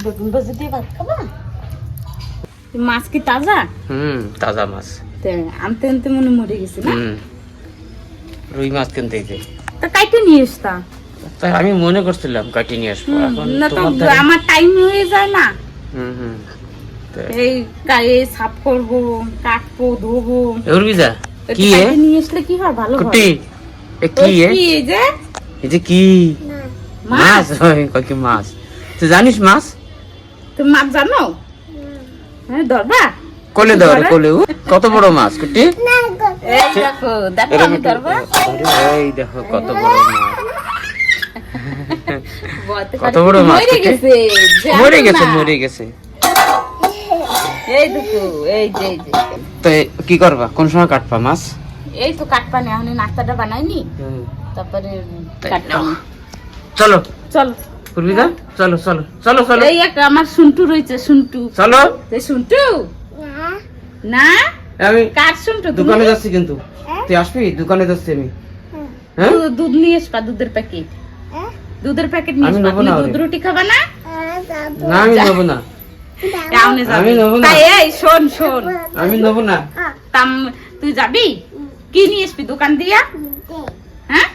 বেগুন ভাজি দিয়ে ভাত খাবা? মাছ কি তাজা? তাজা মাছ। আনতে আনতে মনে মরে গেছে না? রুই মাছ কিনতে যে তা কাইটে নিয়ে আসতা। তাই আমি মনে করছিলাম কাটি নিয়ে আসবো, এখন না তো তোমার ধারে- আমার টাইম হয়ে যায় না। তাই। এই গায়ে সাফ করবো, কাটবো, ধোবো। উর্মিদা কি কাইটে নিয়ে আসলে কি হয়, ভালো হয়। কুটি এ কি ওই কি এই যে এই যে কি মাছ হয়, কয় কি মাছ? তুই জানিস মাছ? তুমি মাছ জানো? হ্যাঁ, ধরবা? কোলে দাও রে, কোলে কত বড় মাছ কুটি। এই দেখো, দেখো আমি ধরবা। এই দেখো কত বড় মাছ, কত বড় মাছ। মরে গেছে, মরে গেছে, জানো না? মরে গেছে। এই দেখো, এই যে এই যে। তো কি করবা, কোন সময় কাটবা মাছ? এই তো কাটপানি, এখন নাস্তাটা বানাইনি, তারপরে কাটপানি। চলো চল পূর্বিদা, চলো চলো চলো চলো। এই একটা আমার শুন্টু রয়েছে, শুন্টু। চলো। এই শুন্টু না, আমি কার শুন্টু? তুমি? দোকানে যাচ্ছি, কিন্তু তুই আসবি? দোকানে যাচ্ছি আমি। হ্যাঁ, দুধ নিয়ে আসবা, দুধের প্যাকেট। দুধের প্যাকেট নিয়ে আমি আসবা। নেবো তুমি না দুধ ওরে। রুটি খাবা না? না আমি নেবো না, টাউনে যাবি? আমি নেবো না। তাই এই শোন শোন, আমি নেবো না। তুই যাবি? কি নিয়ে আসবি দোকান দিয়া? হ্যাঁ,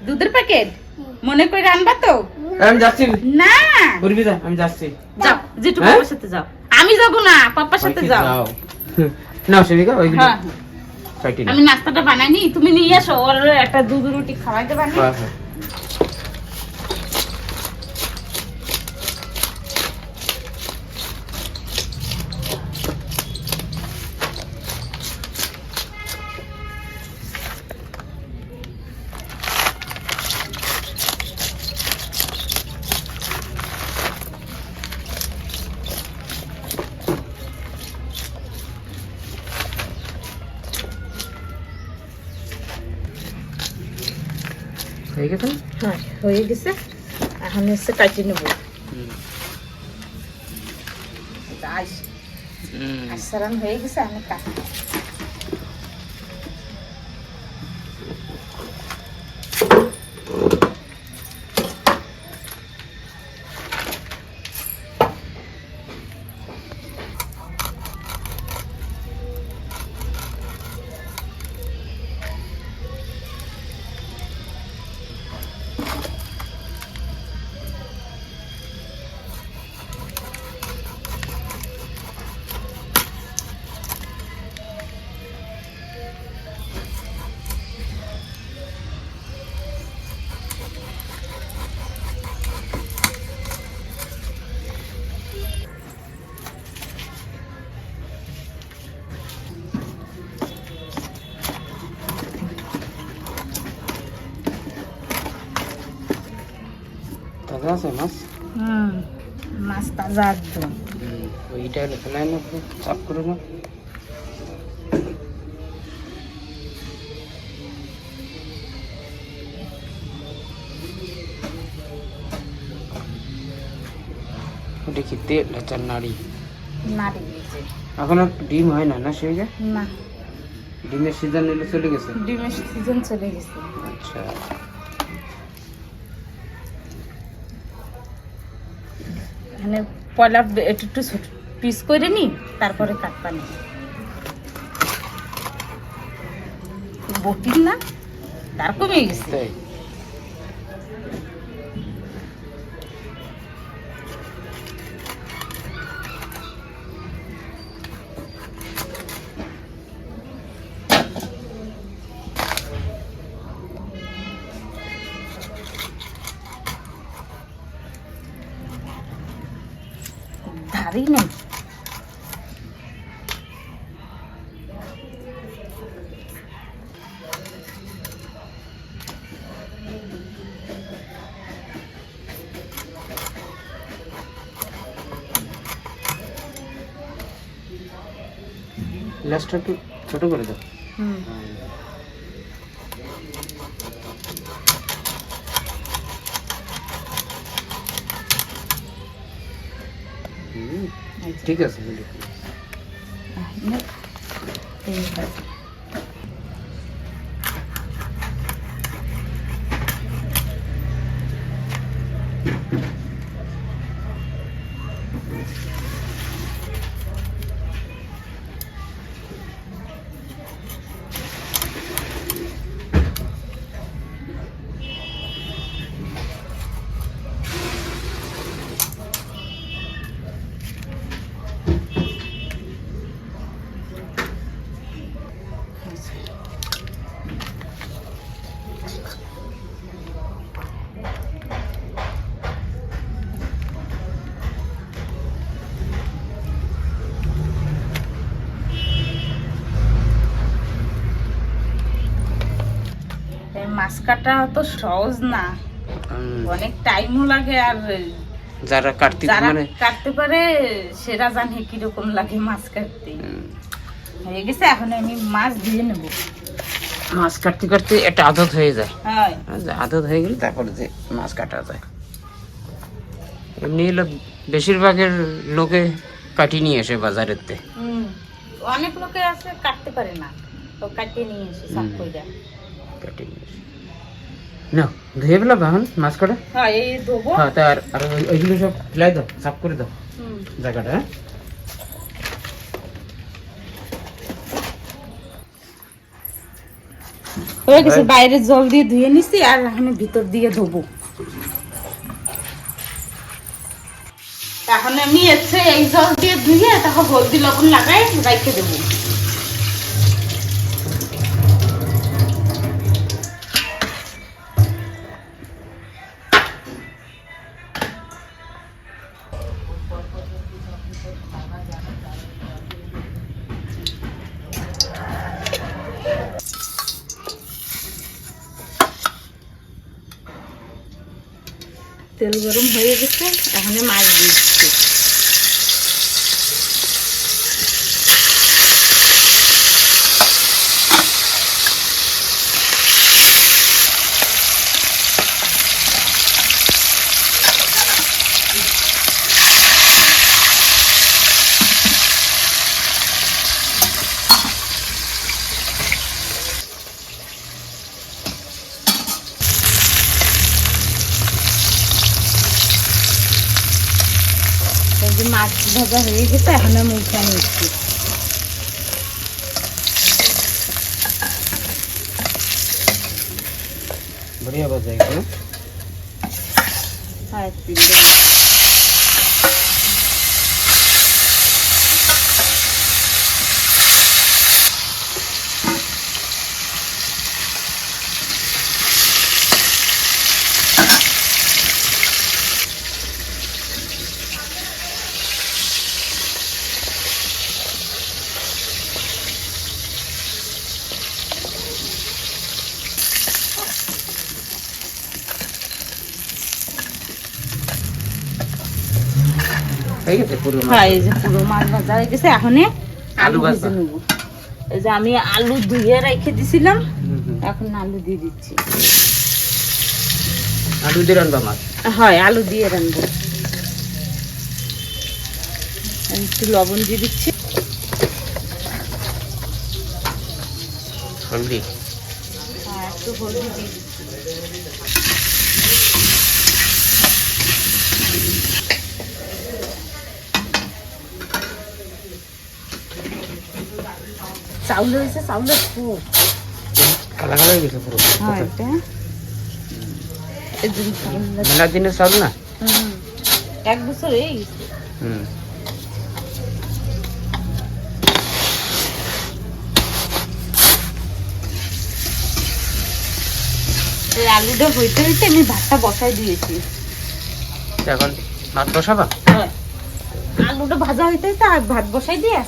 দুধের প্যাকেট মনে করে আনবা তো? আমি যাচ্ছি না, পূর্বিদা, আমি যাচ্ছি। যাও, যেটু হ্যাঁ? বাবার সাথে যাও। আমি যাবো না, পাপার সাথে যাও। না সেবিকা, ওইগুলো হ্যাঁ, কাটি না। আমি নাস্তাটা বানাইনি, তুমি নিয়ে আসো, ওর একটা দুধ রুটি খাওয়াই দেবা না? হ্যাঁ, হ্যাঁ। হয়ে গেছে? হ্যাঁ, হয়ে গেছে। এখন এসে কাটি নেব। আসারান হয়ে গেছে, আমি কাটি। তাজা আছে মাছ? মাছ তাজা একদম। ওইটা হলে ফেলাই না, চাপ করো না। ওটা কি তেল আচার নাড়ি? নাড়ি দিয়েছে এখন আর ডিম হয় না, না সেবিকা? না, ডিমের সিজন নিলে চলে গেছে। ডিমের সিজন চলে গেছে। আচ্ছা, মানে পয়লা একটু একটু ছোট পিস করে নি, তারপরে কাটপানি। বটির না, তার কমে গেছে। তাই ধারি নেই। গ্লাসটা একটু ছোট করে দাও। ঠিক আছে। মাছ কাটা তো সহজ না, অনেক টাইমও লাগে। আর যারা যারা কাটতে পারে সেরা জানে কিরকম লাগে মাছ কাটতে। হয়ে গেছে, এখন আমি মাছ দিয়ে নেব। মাছ কাটতে কাটতে একটা আদত হয়ে যায়। হ্যাঁ, আদত হয়ে গেলে তারপরে যে মাছ কাটা যায়। এমনি হলো বেশিরভাগের লোকে কাটি নিয়ে আসে বাজারেতে। অনেক লোকে আছে কাটতে পারে না, তো কাটিয়ে নিয়ে এসে সাফ করে দেয়। কাটি নিয়ে আসে না, ধুয়ে ফেলা বাহন মাছ কাটা। হ্যাঁ, এই ধোবো। হ্যাঁ, তার আর ওইগুলো সব ফেলাই দাও, সাফ করে দাও জায়গাটা। হ্যাঁ, হয়ে গেছে, বাইরে জল দিয়ে ধুয়ে নিছি আর এখন ভিতর দিয়ে ধোবো। এখন আমি এসে এই জল দিয়ে ধুয়ে তারপর হলদি লবণ লাগাই রাখতে দেবো। তেল গরম হয়ে গেছে, এখন মাছ দিয়ে দিচ্ছি। মাছ ভাজা হয়ে গেছে, এখন আমি উঠে নিচ্ছি। बढ़िया बच जाएगा ना। हाँ, হয়ে গেছে পুরো মাছ। হ্যাঁ, এই যে পুরো মাছ ভাজা হয়ে গেছে, এখন আলু ভেজে নেব। এই যে আমি আলু ধুয়ে রেখে দিছিলাম, এখন আলু দিয়ে দিচ্ছি। আলু দিয়ে রান্না মাছ? হয়, আলু দিয়ে রান্নবো। একটু লবণ দিয়ে দিচ্ছি, হলদি। হ্যাঁ, একটু হলদি দিয়ে দিচ্ছি। চাউল হয়েছে, চাউলের খুব কালা কালা হয়ে গেছে পুরো। হ্যাঁ, এটা মেলা দিনের চাউল না? 1 বছর হয়ে গেছে। আলুটা হইতে হইতে আমি ভাতটা বসাই দিয়েছি। এখন ভাত বসাবা? হ্যাঁ, আলুটা ভাজা হইতে হইতে আর ভাত বসাই দিয়ে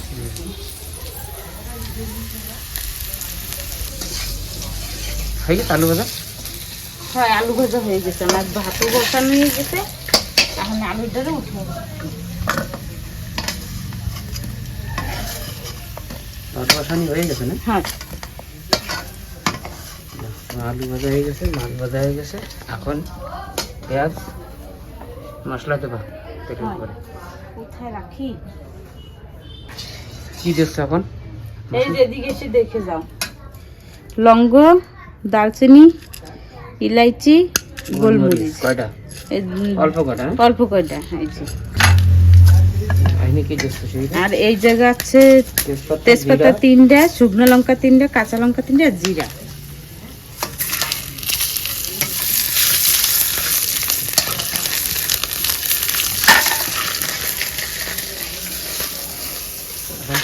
হয়ে গেছে আলু ভাজা? হয়, আলু ভাজা হয়ে গেছে, আমার ভাতও বসানো হয়ে গেছে, এখন আলুটারে উঠবো। ভাত বসানি হয়ে গেছে না? হ্যাঁ, আলু ভাজা হয়ে গেছে, মাছ ভাজা হয়ে গেছে, এখন পেঁয়াজ মশলা দেবা তেলের উপরে। কোথায় রাখি? কি দেখছো এখন? এই যে এদিকে এসে দেখে যাও। লবঙ্গ, দারচিনি, ইলাইচি, গোলমরিচ। কয়টা? অল্প কয়টা? অল্প কয়টা। এই যে কি দেখছো? আর এই জায়গা আছে তেজপাতা 3টা, শুকনো লঙ্কা 3টা, কাঁচা লঙ্কা 3টা, আর জিরা।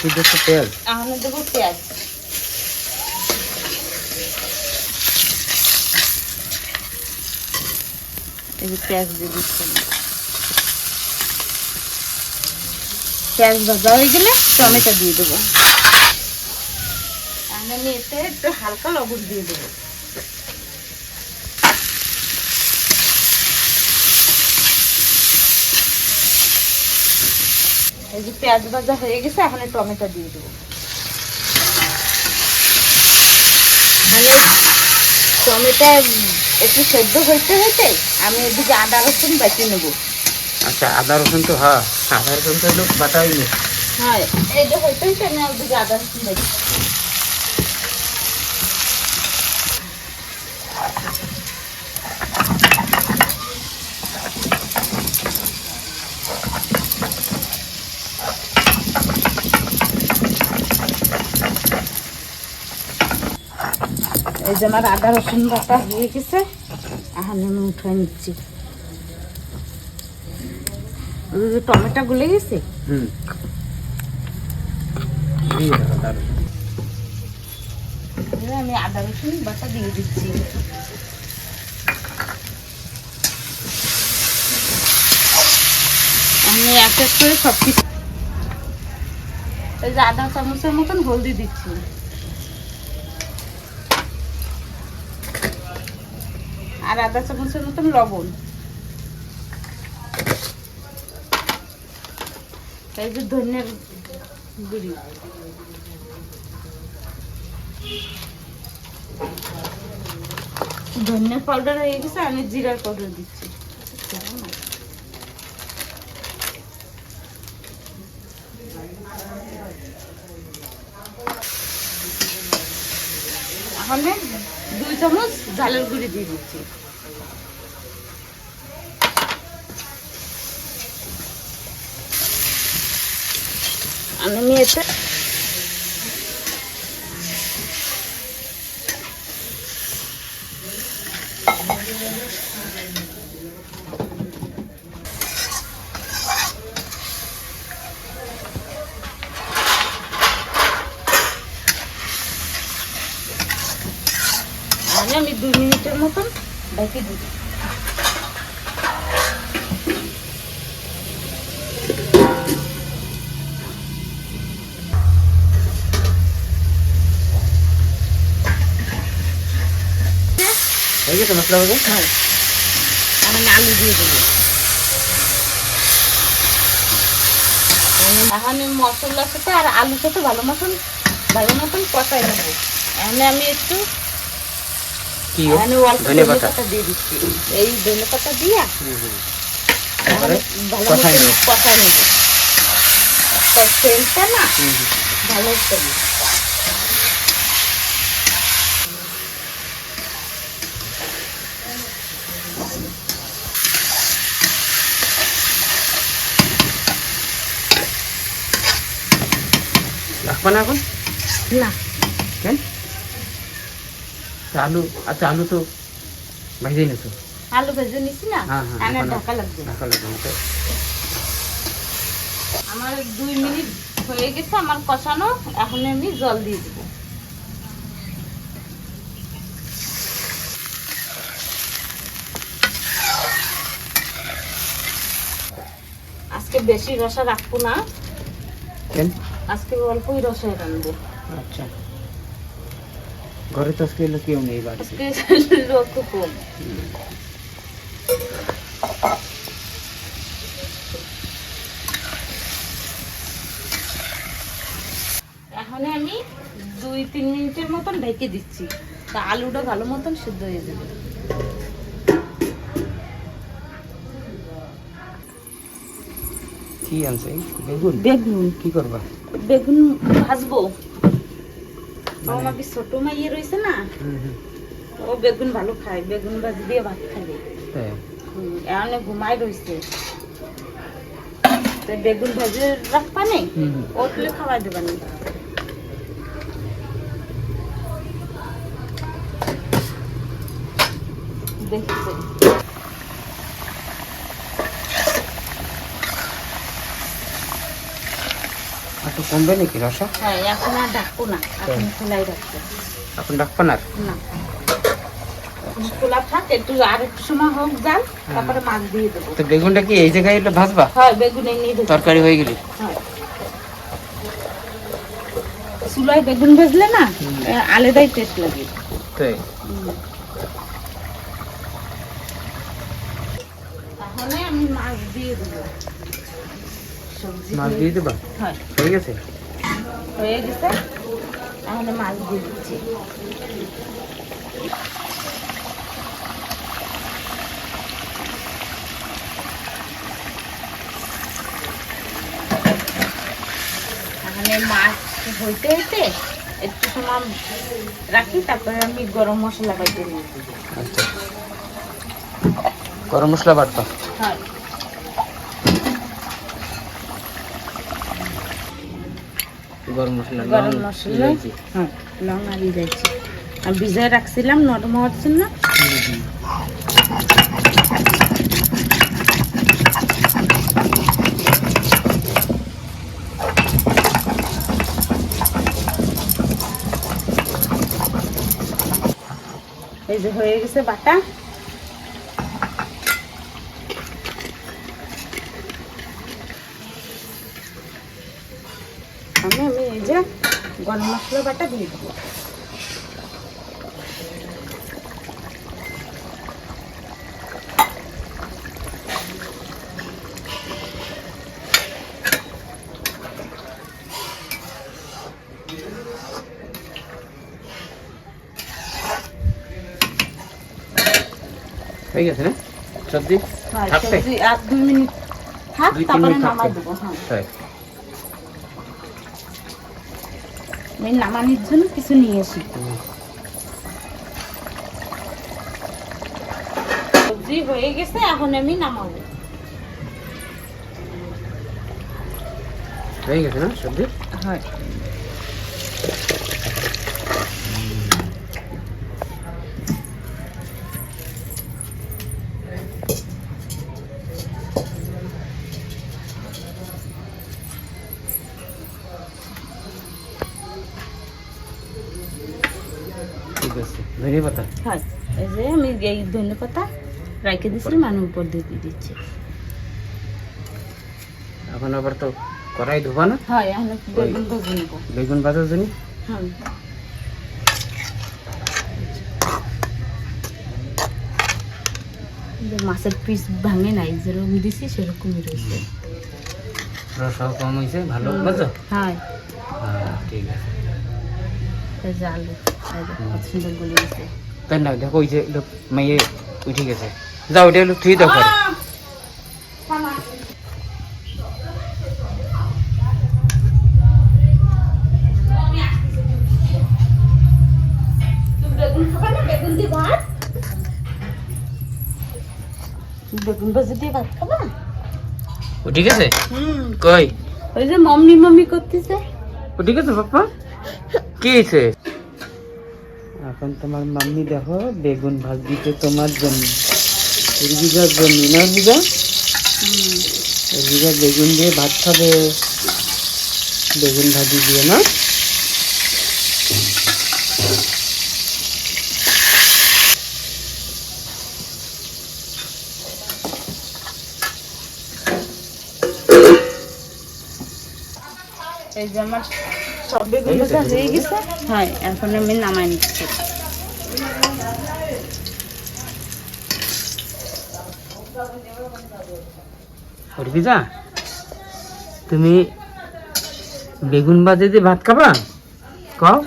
কি দেখছো? পেঁয়াজ। এখন দেবো পেঁয়াজ। এই যে পেঁয়াজ দিয়ে দিচ্ছি। পেঁয়াজ ভাজা হয়ে গেলে টমেটো দিয়ে দেবো। আমি এতে একটু হালকা লবণ দিয়ে দেবো। এই যে পেঁয়াজ ভাজা হয়ে গেছে, এখন টমেটো দিয়ে দেবো। টমেটো একটু সেদ্ধ হইতে হইতে আমি এদিকে আদা রসুন বেটে নেবো। আচ্ছা, আদা রসুন তো, হ্যাঁ আদা রসুন তো বাটাই নেই। হ্যাঁ, এইটা হইতে হইতে আমি ওদিকে আদা রসুন বেটে। এই যে আমার আদা রসুন বাটা হয়ে গেছে, এখন আমি উঠে নিচ্ছি। টমেটো গলে গেছে। আমি আদা রসুন বাটা দিয়ে দিচ্ছি। আমি এক এক করে সব কিছু, এই যে আধা চামচের মতন হলদি দিচ্ছি, আর আধা চামচের মতন লবণ, এই যে ধনিয়ার গুঁড়ি, ধনিয়ার পাউডার হয়ে গেছে, আমি জিরার পাউডার দিচ্ছি। এখন 2 চামচ ঝালের গুঁড়ি দিয়ে দিচ্ছি। আমি এতে আমি 2 মিনিটের মতন ঢেকে দিই। হয়ে গেছে মশলা ভাজা? হ্যাঁ, আমি আলু দিয়ে দেবো। এখন মশলার সাথে আর আলুর সাথে ভালো মতন কষাই নেবো। এখানে আমি একটু ধনে পাতা দিয়ে দিচ্ছি। এই ধনে পাতা দিয়া ভালো মতন কষাই নেবো। সেন্টটা না ভালো হবে। রাখবা না এখন? না, কেন? আলু, আচ্ছা আলু তো ভেজে নিছো। আলু ভেজে নিছি না, আনা ঢাকা লাগবে। আমার 2 মিনিট হয়ে গেছে আমার কষানো, এখন আমি জল দিয়ে দেবো। আজকে বেশি রসা রাখবো না, আজকে অল্পই রসা রাখবো। আচ্ছা, ঘরে তো আজকে কেউ নেই, আজকে লোক কম। এখন আমি 2-3 মিনিটের মতন ঢেকে দিচ্ছি, তা আলুটা ভালো মতন সিদ্ধ হয়ে যাবে। কি আনছে? বেগুন? বেগুন কি করবা? বেগুন ভাজবো। আমার ছোট মাইয়ে রয়েছে না, ও বেগুন ভালো খায়, বেগুন ভাজি দিয়ে ভাত খাবে। এখন ঘুমাই রয়েছে, বেগুন ভাজি রাখবা নেই, ওটলে খাওয়াই দেবা নেই। দেখছি একটু কমবে নাকি রসা? হ্যাঁ, এখন আর ডাকবো না, এখন খোলাই রাখবো। এখন ডাকবা না? না, খোলা থাক, একটু আর একটু সময় হোক যান, তারপরে মাছ দিয়ে দেবো। তো বেগুনটা কি এই জায়গায় এলে ভাজবা? হ্যাঁ, বেগুন নিয়ে দেবো, তরকারি হয়ে গেলে। হ্যাঁ, চুলায় বেগুন ভাজলে না আলাদাই টেস্ট লাগে। তাই? তাহলে আমি মাছ দিয়ে দেবো। সবজি মাছ দিয়ে দেবা? হয় হয়ে গেছে? হয়ে গেছে, এখন মাছ দিয়ে দিচ্ছি। এখানে মাছ হইতে হইতে একটু সময় রাখি, তারপরে আমি গরম মশলা বাটে নিই। আচ্ছা, গরম মশলা বাটবা? হয়। গরম মশলা, গরম মশলা, হ্যাঁ লং আর ইলাইচি আমি ভিজায় রাখছিলাম নরম হওয়ার জন্য। এই যে হয়ে গেছে বাটা। আমি এই যে গরম মশলা বাটা দিয়ে দেবো। হয়ে গেছে না সবজি? হ্যাঁ, থাকতে? সবজি আর 2 মিনিট থাক, 2-3 তারপরে মিনিট নামাই থাকতে? দেবো। হ্যাঁ, হ্যাঁ। আমি নামানোর জন্য কিছু নিয়ে আসি। সবজি হয়ে গেছে, এখন আমি নামাবো। হয়ে গেছে না সবজি? হয়। ঠিক আছে, ধনে পাতা? হয়, এই যে আমি এই ধনে পাতা রেখে দিচ্ছি, মানে উপর দিয়ে দিয়ে দিচ্ছি। এখন আবার তো কড়াই ধোবা না? হয়, এখন একটু বেগুন ভেজে নেবো। বেগুন ভাজার জন্য? হ্যাঁ, যে মাছের পিস ভাঙে নাই, যেরকম দিছি সেরকমই রয়েছে। রসাও কম হয়েছে, ভালো বুঝছো? হয়, হ্যাঁ ঠিক আছে। এই যে আলু, এই যে কত সুন্দর গলে গেছে। তাই না, দেখো ওই যে লোক মাইয়ে উঠে গেছে, যাও ওইটা হলো থুই দাও করে। বেগুন ভাজি দিয়ে ভাত খাবা? উঠে গেছে? কই? ওই যে মাম্মি মাম্মি করতেছে। উঠে গেছে পাপ্পা? কি হয়েছে? এখন তোমার মাম্মি দেখো বেগুন ভাজিতে তোমার জন্য, রুবিজার জন্য না? রুবিজা রুবিজা বেগুন দিয়ে ভাত খাবে, বেগুন ভাজি দিয়ে না? এই যে আমার সব বেগুন ভাজা হয়ে গেছে। হয়, এখন আমি নামাই নিচ্ছি। রুবিজা, তুমি বেগুন ভাজি দিয়ে ভাত খাবা? কও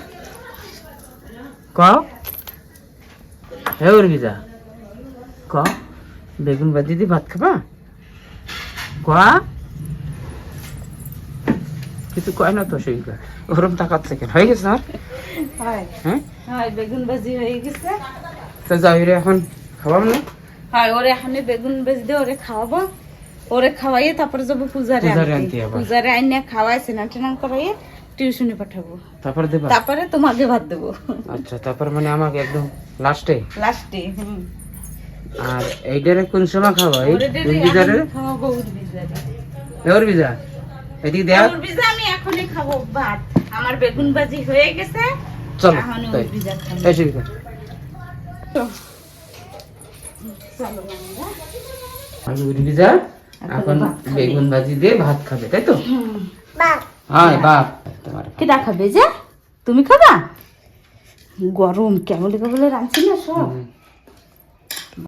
কও, হ্যাঁ রুবিজা কও, বেগুন ভাজি দিয়ে ভাত খাবা? কয়া কিছু কয় না তো, সেই ওরম তাকাচ্ছে কেন? হয়ে গেছে আমার? হয়, হ্যাঁ, হয় বেগুন ভাজি হয়ে গেছে। তো যাই রে, এখন খাওয়াবো না? হয়, ওরে এখন বেগুন ভাজি দিয়ে ওরে খাওয়াবো। ওরে খাওয়াইয়ে তারপরে যাবো পূজারে পূজারে আনতে। আনতে আবার? পূজারে আইনে খাওয়াই স্নান টান করাইয়ে টিউশনে পাঠাবো, তারপরে দেবা? তারপরে তোমাকে ভাত দেবো। আচ্ছা, তারপর মানে আমাকে একদম লাস্টে? লাস্টে। আর এইটারে কোন সময় খাওয়া? এই ওরে উর্বিজারে? খাওয়াবো উর্বিজারে। উর্বিজা এদিকে দেখ। উর্বিজা আমি এখনই খাবো ভাত। আমার বেগুন ভাজি হয়ে গেছে, চলো এখন তাই উর্বিজা খাবো। তাই শুরু কর। চলো মামা। আমি উর্বিজা এখন ভাত খাবে। বেগুন ভাজি দিয়ে ভাত খাবে, তাই তো? বাপ, হ্যাঁ বাপ তোমার। কেডা খাবে যে? তুমি খাবা? গরম কেমন কেবল রাঁধছি না সব।